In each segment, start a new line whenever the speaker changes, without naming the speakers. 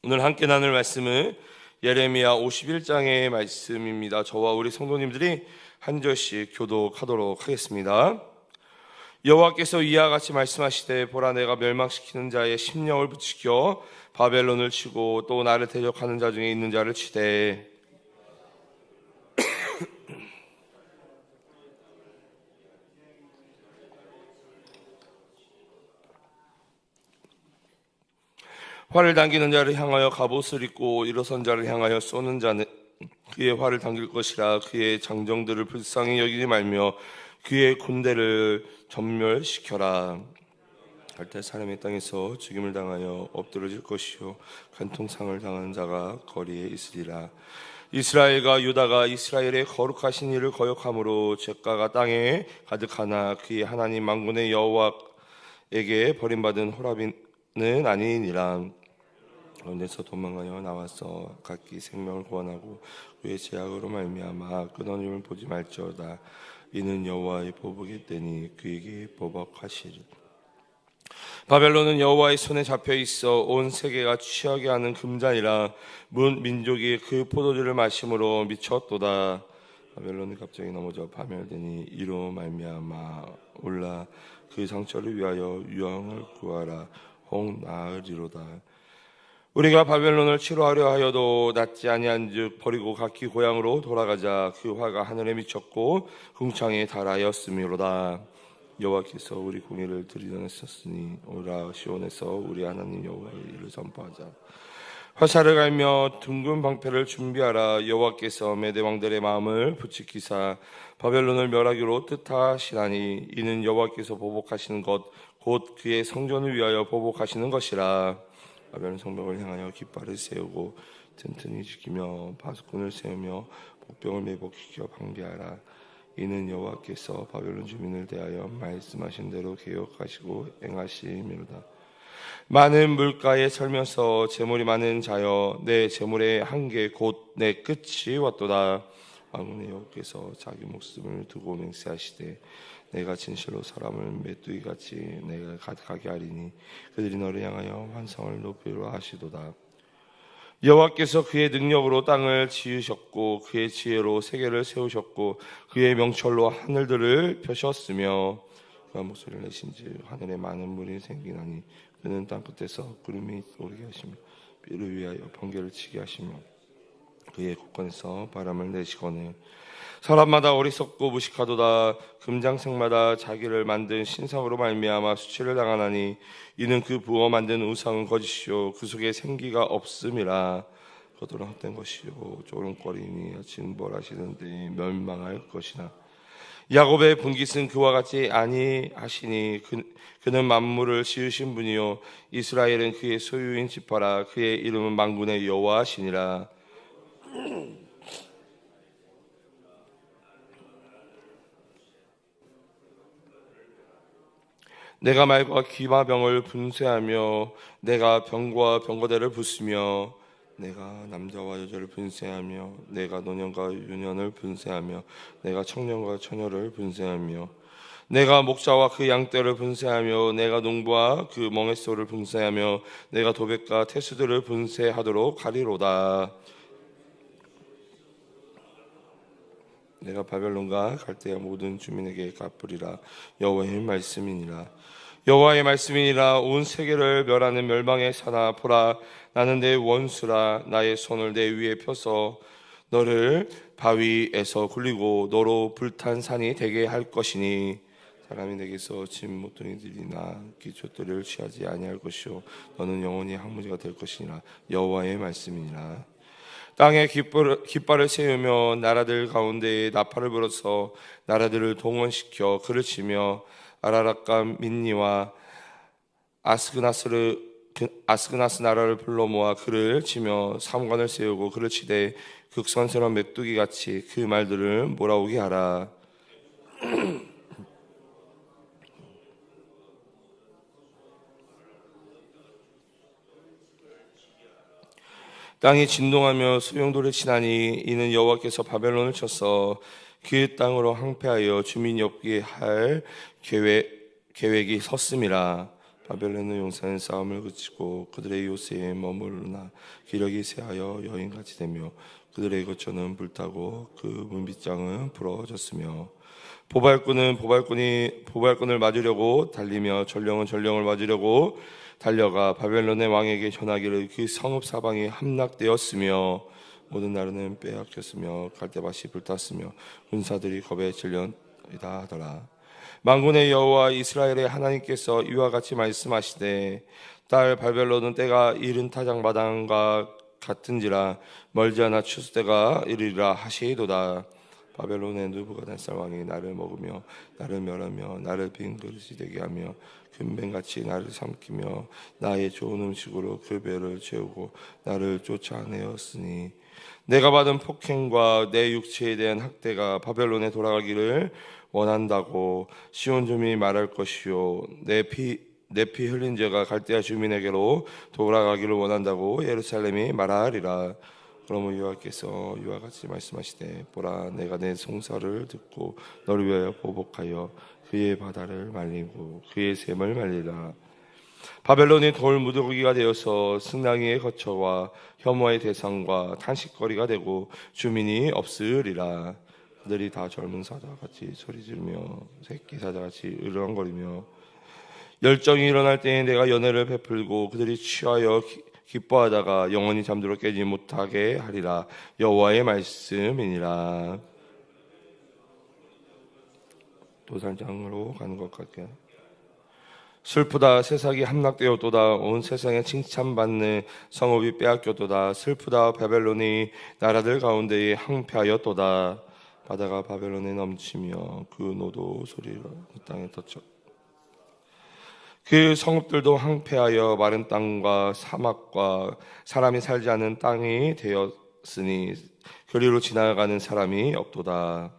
오늘 함께 나눌 말씀은 예레미야 51장의 말씀입니다. 저와 우리 성도님들이 한 절씩 교독하도록 하겠습니다. 여호와께서 이와 같이 말씀하시되 보라, 내가 멸망시키는 자의 심령을 부추겨 바벨론을 치고 또 나를 대적하는 자 중에 있는 자를 치되 활을 당기는 자를 향하여 갑옷을 입고 일어선 자를 향하여 쏘는 자는 그의 활을 당길 것이라. 그의 장정들을 불쌍히 여기지 말며 그의 군대를 전멸시켜라. 갈대 사람의 땅에서 죽임을 당하여 엎드러질 것이요 간통상을 당하는 자가 거리에 있으리라. 이스라엘과 유다가 이스라엘의 거룩하신 이를 거역함으로 죄가가 땅에 가득하나 그의 하나님 만군의 여호와에게 버림받은 호라비는 아니니라. 가운데서 도망하여 나와서 각기 생명을 구원하고 그의 제약으로 말미암아 끊어짐을 보지 말지어다. 이는 여호와의 보복이 되니 그에게 보복하시리. 바벨론은 여호와의 손에 잡혀 있어 온 세계가 취하게 하는 금잔이라. 문 민족이 그 포도주를 마심으로 미쳤도다. 바벨론이 갑자기 넘어져 파멸되니 이로 말미암아 올라 그 상처를 위하여 유황을 구하라. 혹 나으리로다. 우리가 바벨론을 치료하려 하여도 낫지 아니한즉 버리고 각기 고향으로 돌아가자. 그 화가 하늘에 미쳤고 궁창에 달하였음이로다. 여호와께서 우리 공의를 들이댔었으니 오라 시온에서 우리 하나님 여호와의 일을 선포하자. 화살을 갈며 둥근 방패를 준비하라. 여호와께서 메대 왕들의 마음을 부추기사 바벨론을 멸하기로 뜻하시나니 이는 여호와께서 보복하시는 것 곧 그의 성전을 위하여 보복하시는 것이라. 바벨론 성벽을 향하여 깃발을 세우고 튼튼히 지키며 파수꾼을 세우며 복병을 매복시켜 방비하라. 이는 여호와께서 바벨론 주민을 대하여 말씀하신 대로 계획하시고 행하심이로다. 많은 물가에 설면서 재물이 많은 자여, 내 재물의 한계 곧 내 끝이 왔도다. 왕의 여호와께서 자기 목숨을 두고 맹세하시되 내가 진실로 사람을 메뚜기같이 내가 가득하게 하리니 그들이 너를 향하여 환상을 높이려 하시도다. 여호와께서 그의 능력으로 땅을 지으셨고 그의 지혜로 세계를 세우셨고 그의 명철로 하늘들을 펴셨으며 그가 목소리를 내신지 하늘에 많은 물이 생기나니 그는 땅끝에서 구름이 오르게 하시며 비를 위하여 번개를 치게 하시며 그의 곳간에서 바람을 내시거늘 사람마다 어리석고 무식하도다. 금장색마다 자기를 만든 신상으로 말미암아 수치를 당하나니 이는 그 부어 만든 우상은 거짓이요 그 속에 생기가 없음이라. 그들은 헛된 것이요 조롱거리니 징벌하시는데 멸망할 것이나 야곱의 분깃은 그와 같이 아니하시니 그는 만물을 지으신 분이요 이스라엘은 그의 소유인 지파라. 그의 이름은 만군의 여호와시니라. 내가 말과 기마병을 분쇄하며 내가 병과 병거대를 부수며 내가 남자와 여자를 분쇄하며 내가 노년과 유년을 분쇄하며 내가 청년과 처녀를 분쇄하며 내가 목자와 그 양떼를 분쇄하며 내가 농부와 그 멍에소를 분쇄하며 내가 도백과 태수들을 분쇄하도록 하리로다. 내가 바벨론과 갈대아 모든 주민에게 갚으리라. 여호와의 말씀이니라. 여호와의 말씀이니라. 온 세계를 멸하는 멸망의 사나 보라, 나는 내 원수라. 나의 손을 내 위에 펴서 너를 바위에서 굴리고 너로 불탄 산이 되게 할 것이니 사람이 내게서 짐 모퉁이들이나 기초들을 취하지 아니할 것이요 너는 영원히 항무지가 될 것이니라. 여호와의 말씀이니라. 땅에 깃발을 세우며 나라들 가운데에 나팔을 불어서 나라들을 동원시켜 그를 치며 아라락과 민니와 아스그나스 나라를 불러 모아 그를 치며 삼관을 세우고 그를 치되 극선스러운 메뚜기같이 그 말들을 몰아오게 하라. 땅이 진동하며 소용돌이 치나니 이는 여호와께서 바벨론을 쳐서 그 땅으로 항폐하여 주민이 없게 할 계획이 섰음이라. 바벨론의 용사는 싸움을 그치고 그들의 요새에 머무르나 기력이 쇠하여 여인같이 되며 그들의 거처는 불타고 그 문빗장은 부러졌으며 보발꾼을 맞으려고 달리며 전령은 전령을 맞으려고 달려가 바벨론의 왕에게 전하기를 그 성읍 사방이 함락되었으며 모든 나라는 빼앗겼으며 갈대밭이 불탔으며 군사들이 겁에 질렸다 하더라. 만군의 여호와 이스라엘의 하나님께서 이와 같이 말씀하시되 딸 바벨론은 때가 이른 타작마당과 같은지라 멀지 않아 추수 때가 이르리라 하시도다. 바벨론의 느부갓네살 왕이 나를 먹으며 나를 멸하며 나를 빈 그릇이 되게 하며 금뱅같이 나를 삼키며 나의 좋은 음식으로 그 배를 채우고 나를 쫓아내었으니 내가 받은 폭행과 내 육체에 대한 학대가 바벨론에 돌아가기를 원한다고 시온 주민이 말할 것이요 내 피 흘린 죄가 갈대아 주민에게로 돌아가기를 원한다고 예루살렘이 말하리라. 그러므로 여호와께서 이와 같이 말씀하시되 보라 내가 내 송사를 듣고 너를 위하여 보복하여 그의 바다를 말리고 그의 샘을 말리라. 바벨론이 돌 무더기가 되어서 승랑이의 거처와 혐오의 대상과 탄식거리가 되고 주민이 없으리라. 그들이 다 젊은 사자같이 소리 지르며 새끼 사자같이 으르렁거리며 열정이 일어날 때에 내가 연회를 베풀고 그들이 취하여 기뻐하다가 영원히 잠들어 깨지 못하게 하리라. 여호와의 말씀이니라. 도살장으로 가는 것 같게 슬프다 세상이 함락되었도다. 온 세상에 칭찬받는 성읍이 빼앗겼도다. 슬프다 바벨론이 나라들 가운데에 항폐하였도다. 바다가 바벨론에 넘치며 그 노도 소리로 그 땅에 덧쳐 그 성읍들도 항폐하여 마른 땅과 사막과 사람이 살지 않는 땅이 되었으니 그리로 지나가는 사람이 없도다.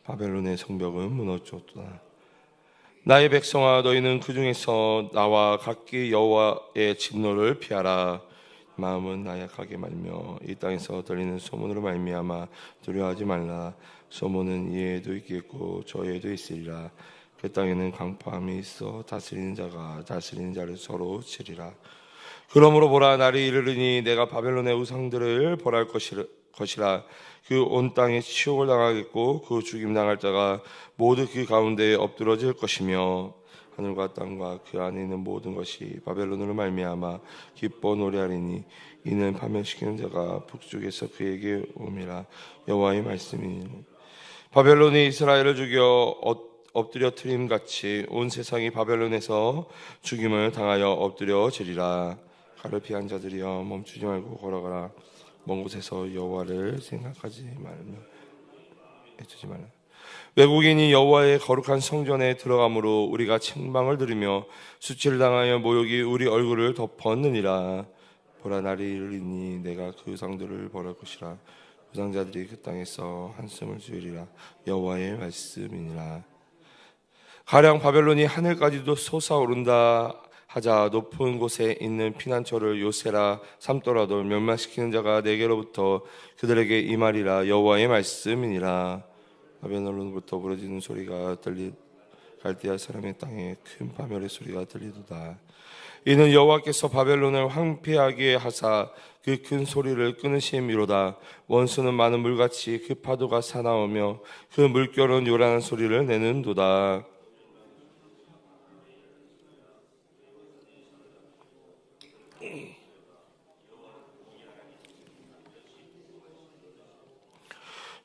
바벨론의 성벽은 무너졌도다. 나의 백성아 너희는 그 중에서 나와 각기 여호와의 진노를 피하라. 마음은 나약하게 말며 이 땅에서 들리는 소문으로 말미암아 두려워하지 말라. 소문은 이에도 있겠고 저에도 있으리라. 그 땅에는 강포함이 있어 다스리는 자가 다스리는 자를 서로 치리라. 그러므로 보라 날이 이르르니 내가 바벨론의 우상들을 벌할 것이라. 그 온 땅에 치욕을 당하겠고 그 죽임 당할 자가 모두 그 가운데에 엎드러질 것이며 하늘과 땅과 그 안에 있는 모든 것이 바벨론으로 말미암아 기뻐 노래하리니 이는 파멸시키는 자가 북쪽에서 그에게 옴이라. 여호와의 말씀이니 바벨론이 이스라엘을 죽여 엎드려 트림같이 온 세상이 바벨론에서 죽임을 당하여 엎드려지리라. 칼을 피한 자들이여 멈추지 말고 걸어가라. 먼 곳에서 여호와를 생각하지 말며 애쓰지 말라. 외국인이 여호와의 거룩한 성전에 들어가므로 우리가 책망을 들으며 수치를 당하여 모욕이 우리 얼굴을 덮었느니라. 보라 날이 이르리니 내가 그 우상들을 벌할 것이라. 우상자들이 그 땅에서 한숨을 쉬리라. 여호와의 말씀이니라. 가령 바벨론이 하늘까지도 솟아오른다 하자 높은 곳에 있는 피난처를 요새라 삼더라도 멸망시키는 자가 내게로부터 그들에게 임하리라. 여호와의 말씀이니라. 바벨론으로부터 부러지는 소리가 갈대아 사람의 땅에 큰 파멸의 소리가 들리도다. 이는 여호와께서 바벨론을 황폐하게 하사 그 큰 소리를 끊으심이로다. 원수는 많은 물같이 그 파도가 사나우며 그 물결은 요란한 소리를 내는도다.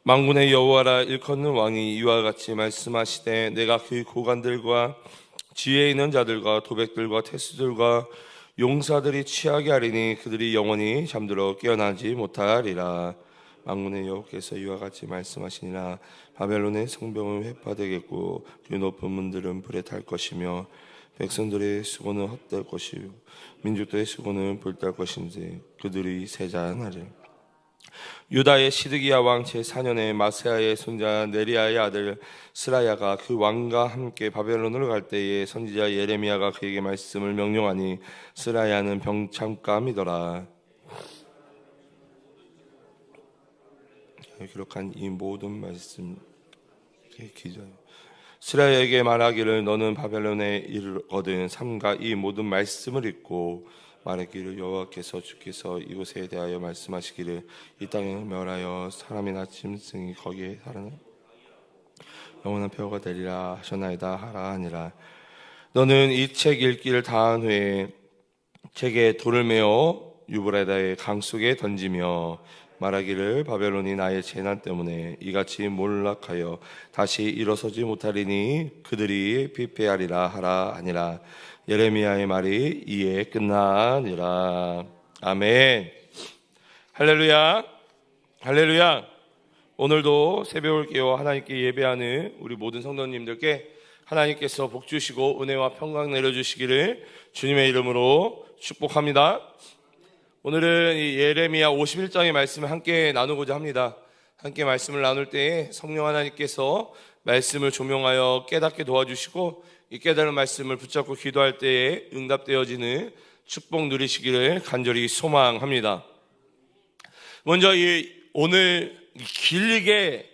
만군의 여호와라 일컫는 왕이 이와 같이 말씀하시되 내가 그 고관들과 지혜에 있는 자들과 도백들과 태수들과 용사들이 취하게 하리니 그들이 영원히 잠들어 깨어나지 못하리라. 만군의 여호와께서 이와 같이 말씀하시니라. 바벨론의 성벽은 회파되겠고 그 높은 문들은 불에 탈 것이며 백성들의 수고는 헛될 것이요 민족들의 수고는 불탈 것인지 그들이 세잔하리라. 유다의 시드기야 왕 제4년에 마세아의 손자 네리야의 아들 스라야가 그 왕과 함께 바벨론으로 갈 때에 선지자 예레미야가 그에게 말씀을 명령하니 스라야는 병참감이더라. 기록한 이 모든 말씀 기자 스라야에게 말하기를 너는 바벨론에 이르거든 삼가 이 모든 말씀을 읽고 말하기를 여호와께서 주께서 이곳에 대하여 말씀하시기를 이 땅에 멸하여 사람이나 짐승이 거기에 살아나 영원한 표가 되리라 하셨나이다 하라 하니라. 너는 이 책 읽기를 다한 후에 책에 돌을 메어 유브라다의 강 속에 던지며 말하기를 바벨론이 나의 재난 때문에 이같이 몰락하여 다시 일어서지 못하리니 그들이 피폐하리라 하라 하니라. 예레미야의 말이 이에 끝나니라. 아멘. 할렐루야. 할렐루야. 오늘도 새벽을 깨워 하나님께 예배하는 우리 모든 성도님들께 하나님께서 복 주시고 은혜와 평강 내려주시기를 주님의 이름으로 축복합니다. 오늘은 이 예레미야 51장의 말씀을 함께 나누고자 합니다. 함께 말씀을 나눌 때에 성령 하나님께서 말씀을 조명하여 깨닫게 도와주시고 이 깨달은 말씀을 붙잡고 기도할 때에 응답되어지는 축복 누리시기를 간절히 소망합니다. 먼저 오늘 길게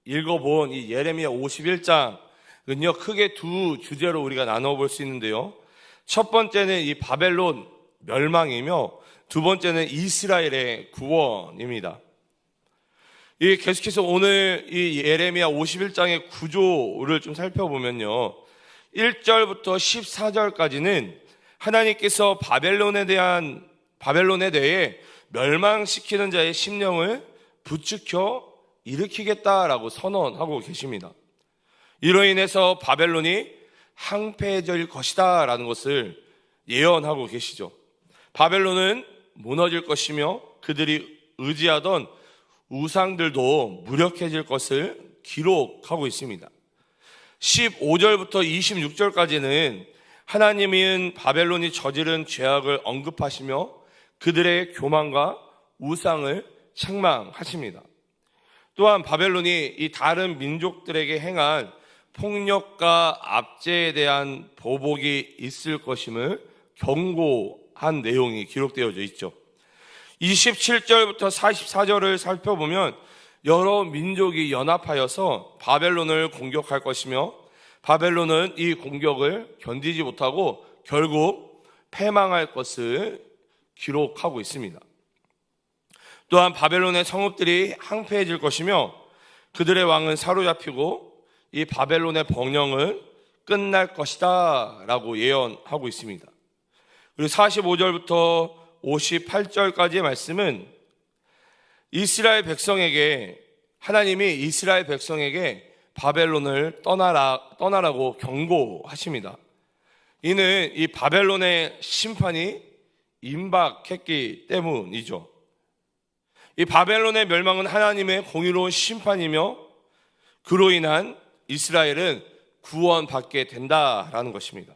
읽어본 이 예레미야 51장은요 크게 두 주제로 우리가 나눠볼 수 있는데요. 첫 번째는 이 바벨론 멸망이며 두 번째는 이스라엘의 구원입니다. 계속해서 오늘 이 예레미야 51장의 구조를 좀 살펴보면요. 1절부터 14절까지는 하나님께서 바벨론에 대해 멸망시키는 자의 심령을 부추겨 일으키겠다라고 선언하고 계십니다. 이로 인해서 바벨론이 항폐해질 것이다 라는 것을 예언하고 계시죠. 바벨론은 무너질 것이며 그들이 의지하던 우상들도 무력해질 것을 기록하고 있습니다. 15절부터 26절까지는 하나님은 바벨론이 저지른 죄악을 언급하시며 그들의 교만과 우상을 책망하십니다. 또한 바벨론이 이 다른 민족들에게 행한 폭력과 압제에 대한 보복이 있을 것임을 경고한 내용이 기록되어져 있죠. 27절부터 44절을 살펴보면 여러 민족이 연합하여서 바벨론을 공격할 것이며 바벨론은 이 공격을 견디지 못하고 결국 패망할 것을 기록하고 있습니다. 또한 바벨론의 성읍들이 항폐해질 것이며 그들의 왕은 사로잡히고 이 바벨론의 번영은 끝날 것이다 라고 예언하고 있습니다. 그리고 45절부터 58절까지의 말씀은 하나님이 이스라엘 백성에게 바벨론을 떠나라고 경고하십니다. 이는 이 바벨론의 심판이 임박했기 때문이죠. 이 바벨론의 멸망은 하나님의 공의로운 심판이며 그로 인한 이스라엘은 구원받게 된다라는 것입니다.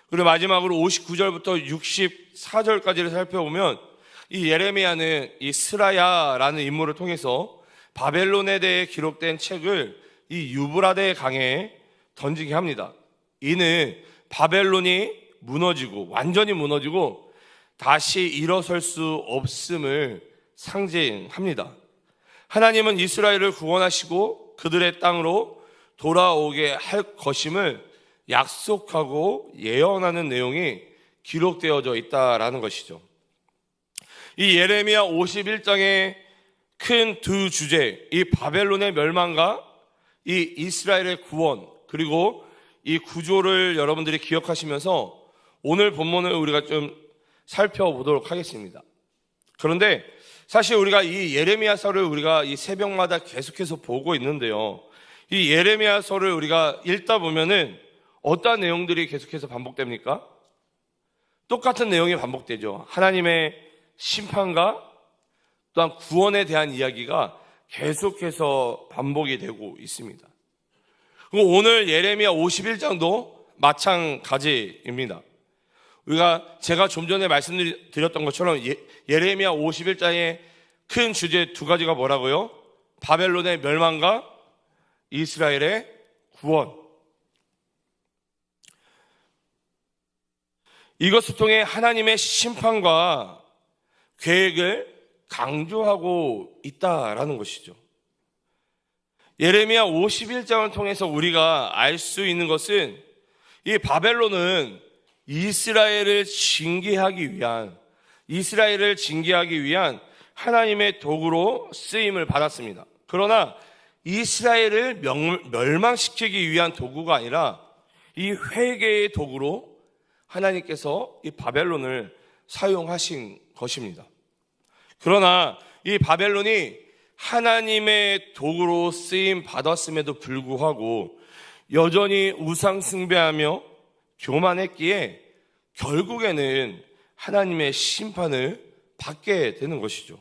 그리고 마지막으로 59절부터 64절까지를 살펴보면 이 예레미야는 이 스라야라는 인물을 통해서 바벨론에 대해 기록된 책을 이 유브라데 강에 던지게 합니다. 이는 바벨론이 완전히 무너지고 다시 일어설 수 없음을 상징합니다. 하나님은 이스라엘을 구원하시고 그들의 땅으로 돌아오게 할 것임을 약속하고 예언하는 내용이 기록되어져 있다라는 것이죠. 이 예레미야 51장의 큰 두 주제, 이 바벨론의 멸망과 이 이스라엘의 구원, 그리고 이 구조를 여러분들이 기억하시면서 오늘 본문을 우리가 좀 살펴보도록 하겠습니다. 그런데 사실 우리가 이 예레미야서를 우리가 이 새벽마다 계속해서 보고 있는데요. 이 예레미야서를 우리가 읽다 보면은 어떤 내용들이 계속해서 반복됩니까? 똑같은 내용이 반복되죠. 하나님의 심판과 또한 구원에 대한 이야기가 계속해서 반복이 되고 있습니다. 그리고 오늘 예레미야 51장도 마찬가지입니다. 제가 좀 전에 말씀드렸던 것처럼 예레미야 51장의 큰 주제 두 가지가 뭐라고요? 바벨론의 멸망과 이스라엘의 구원. 이것을 통해 하나님의 심판과 계획을 강조하고 있다라는 것이죠. 예레미야 51장을 통해서 우리가 알 수 있는 것은 이 바벨론은 이스라엘을 징계하기 위한 하나님의 도구로 쓰임을 받았습니다. 그러나 이스라엘을 멸망시키기 위한 도구가 아니라 이 회개의 도구로 하나님께서 이 바벨론을 사용하신 것입니다. 그러나 이 바벨론이 하나님의 도구로 쓰임 받았음에도 불구하고 여전히 우상 숭배하며 교만했기에 결국에는 하나님의 심판을 받게 되는 것이죠.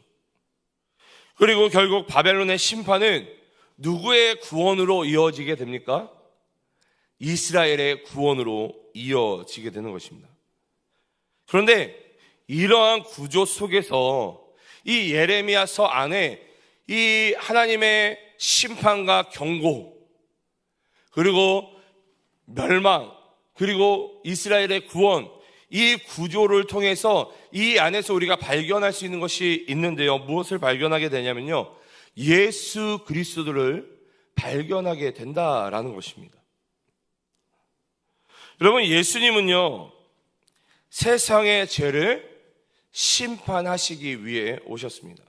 그리고 결국 바벨론의 심판은 누구의 구원으로 이어지게 됩니까? 이스라엘의 구원으로 이어지게 되는 것입니다. 그런데 이러한 구조 속에서 이 예레미야서 안에 이 하나님의 심판과 경고, 그리고 멸망, 그리고 이스라엘의 구원, 이 구조를 통해서 이 안에서 우리가 발견할 수 있는 것이 있는데요. 무엇을 발견하게 되냐면요, 예수 그리스도를 발견하게 된다라는 것입니다. 여러분, 예수님은요, 세상의 죄를 심판하시기 위해 오셨습니다.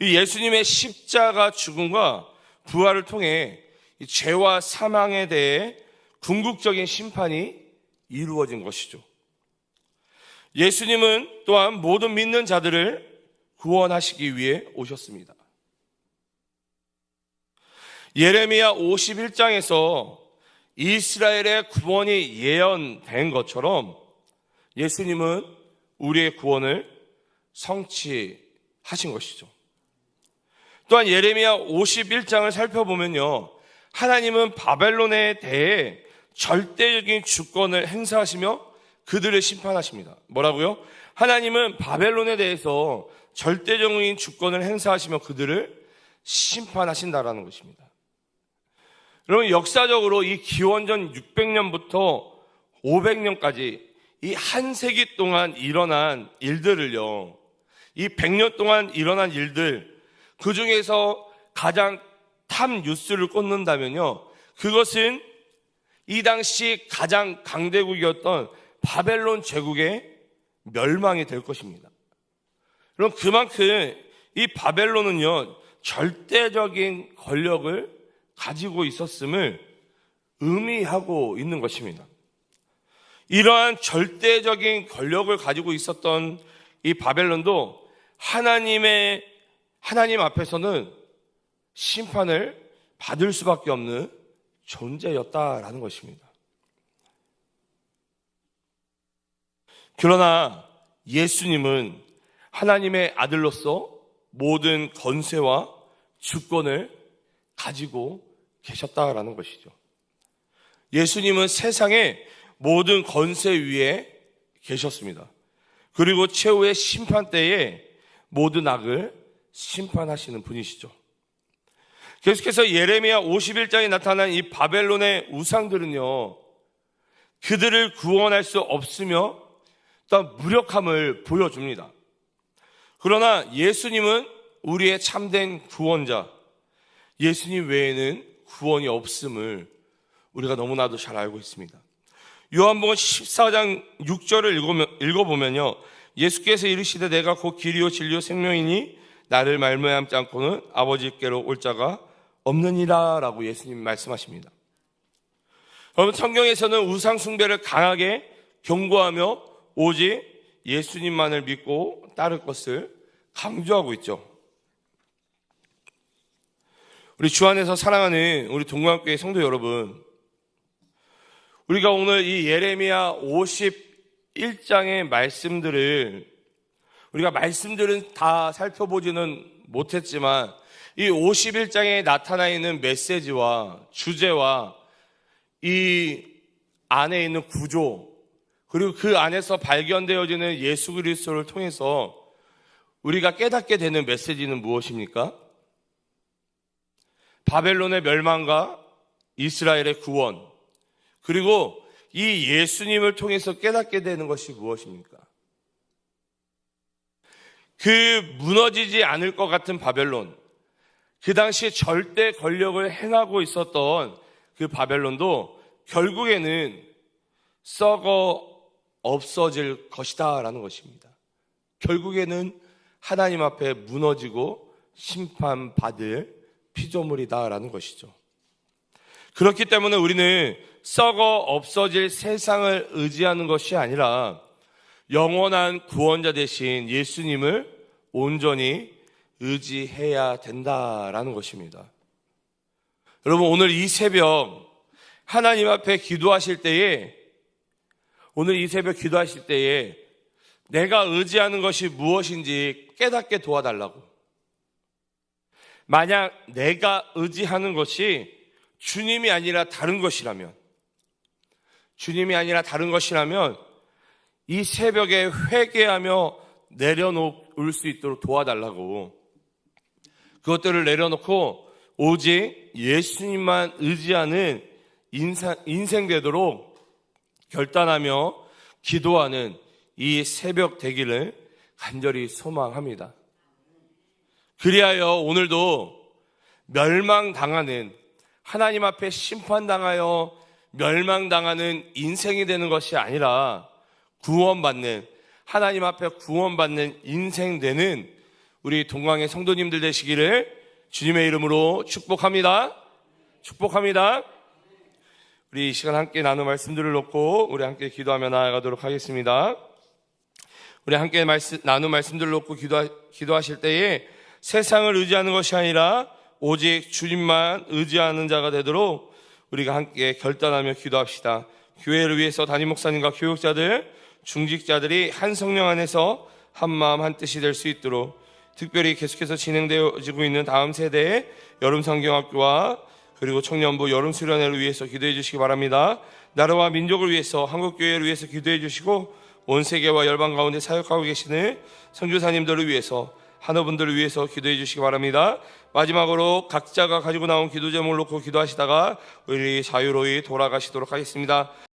이 예수님의 십자가 죽음과 부활을 통해 이 죄와 사망에 대해 궁극적인 심판이 이루어진 것이죠. 예수님은 또한 모든 믿는 자들을 구원하시기 위해 오셨습니다. 예레미야 51장에서 이스라엘의 구원이 예언된 것처럼 예수님은 우리의 구원을 성취하신 것이죠. 또한 예레미야 51장을 살펴보면요, 하나님은 바벨론에 대해 절대적인 주권을 행사하시며 그들을 심판하십니다. 뭐라고요? 하나님은 바벨론에 대해서 절대적인 주권을 행사하시며 그들을 심판하신다라는 것입니다. 여러분, 역사적으로 이 기원전 600년부터 500년까지 이 한 세기 동안 일어난 일들을요, 이 100년 동안 일어난 일들, 그 중에서 가장 탑 뉴스를 꽂는다면요, 그것은 이 당시 가장 강대국이었던 바벨론 제국의 멸망이 될 것입니다. 그럼 그만큼 이 바벨론은요, 절대적인 권력을 가지고 있었음을 의미하고 있는 것입니다. 이러한 절대적인 권력을 가지고 있었던 이 바벨론도 하나님 앞에서는 심판을 받을 수밖에 없는 존재였다라는 것입니다. 그러나 예수님은 하나님의 아들로서 모든 권세와 주권을 가지고 계셨다라는 것이죠. 예수님은 세상의 모든 권세 위에 계셨습니다. 그리고 최후의 심판 때에 모든 악을 심판하시는 분이시죠. 계속해서 예레미야 51장에 나타난 이 바벨론의 우상들은요, 그들을 구원할 수 없으며 또한 무력함을 보여줍니다. 그러나 예수님은 우리의 참된 구원자, 예수님 외에는 구원이 없음을 우리가 너무나도 잘 알고 있습니다. 요한복음 14장 6절을 읽어보면요, 예수께서 이르시되 내가 곧 길이요 진리요 생명이니 나를 말미암지 않고는 아버지께로 올 자가 없느니라 라고 예수님 말씀하십니다. 여러분, 성경에서는 우상 숭배를 강하게 경고하며 오직 예수님만을 믿고 따를 것을 강조하고 있죠. 우리 주 안에서 사랑하는 우리 동관교회 성도 여러분, 우리가 오늘 이 예레미야 51장의 말씀들은 다 살펴보지는 못했지만 이 51장에 나타나 있는 메시지와 주제와 이 안에 있는 구조, 그리고 그 안에서 발견되어지는 예수 그리스도를 통해서 우리가 깨닫게 되는 메시지는 무엇입니까? 바벨론의 멸망과 이스라엘의 구원, 그리고 이 예수님을 통해서 깨닫게 되는 것이 무엇입니까? 그 무너지지 않을 것 같은 바벨론, 그 당시에 절대 권력을 행하고 있었던 그 바벨론도 결국에는 썩어 없어질 것이다 라는 것입니다. 결국에는 하나님 앞에 무너지고 심판받을 피조물이다 라는 것이죠. 그렇기 때문에 우리는 썩어 없어질 세상을 의지하는 것이 아니라 영원한 구원자 되신 예수님을 온전히 의지해야 된다라는 것입니다. 여러분, 오늘 이 새벽 하나님 앞에 기도하실 때에, 내가 의지하는 것이 무엇인지 깨닫게 도와달라고. 만약 내가 의지하는 것이 주님이 아니라 다른 것이라면 이 새벽에 회개하며 내려놓을 수 있도록 도와달라고. 그것들을 내려놓고 오직 예수님만 의지하는 인생 되도록 결단하며 기도하는 이 새벽 되기를 간절히 소망합니다. 그리하여 오늘도 멸망당하는, 하나님 앞에 심판당하여 멸망당하는 인생이 되는 것이 아니라 구원받는, 하나님 앞에 구원받는 인생 되는 우리 동광의 성도님들 되시기를 주님의 이름으로 축복합니다. 우리 이 시간 함께 나눈 말씀들을 놓고 우리 함께 기도하며 나아가도록 하겠습니다. 우리 함께 나눈 말씀들을 놓고 기도하실 때에 세상을 의지하는 것이 아니라 오직 주님만 의지하는 자가 되도록 우리가 함께 결단하며 기도합시다. 교회를 위해서 담임 목사님과 교육자들, 중직자들이 한 성령 안에서 한 마음 한 뜻이 될 수 있도록, 특별히 계속해서 진행되어지고 있는 다음 세대의 여름성경학교와 그리고 청년부 여름수련회를 위해서 기도해 주시기 바랍니다. 나라와 민족을 위해서, 한국교회를 위해서 기도해 주시고 온 세계와 열방 가운데 사역하고 계시는 선교사님들을 위해서, 한어분들을 위해서 기도해 주시기 바랍니다. 마지막으로 각자가 가지고 나온 기도 제목을 놓고 기도하시다가 우리 자유로이 돌아가시도록 하겠습니다.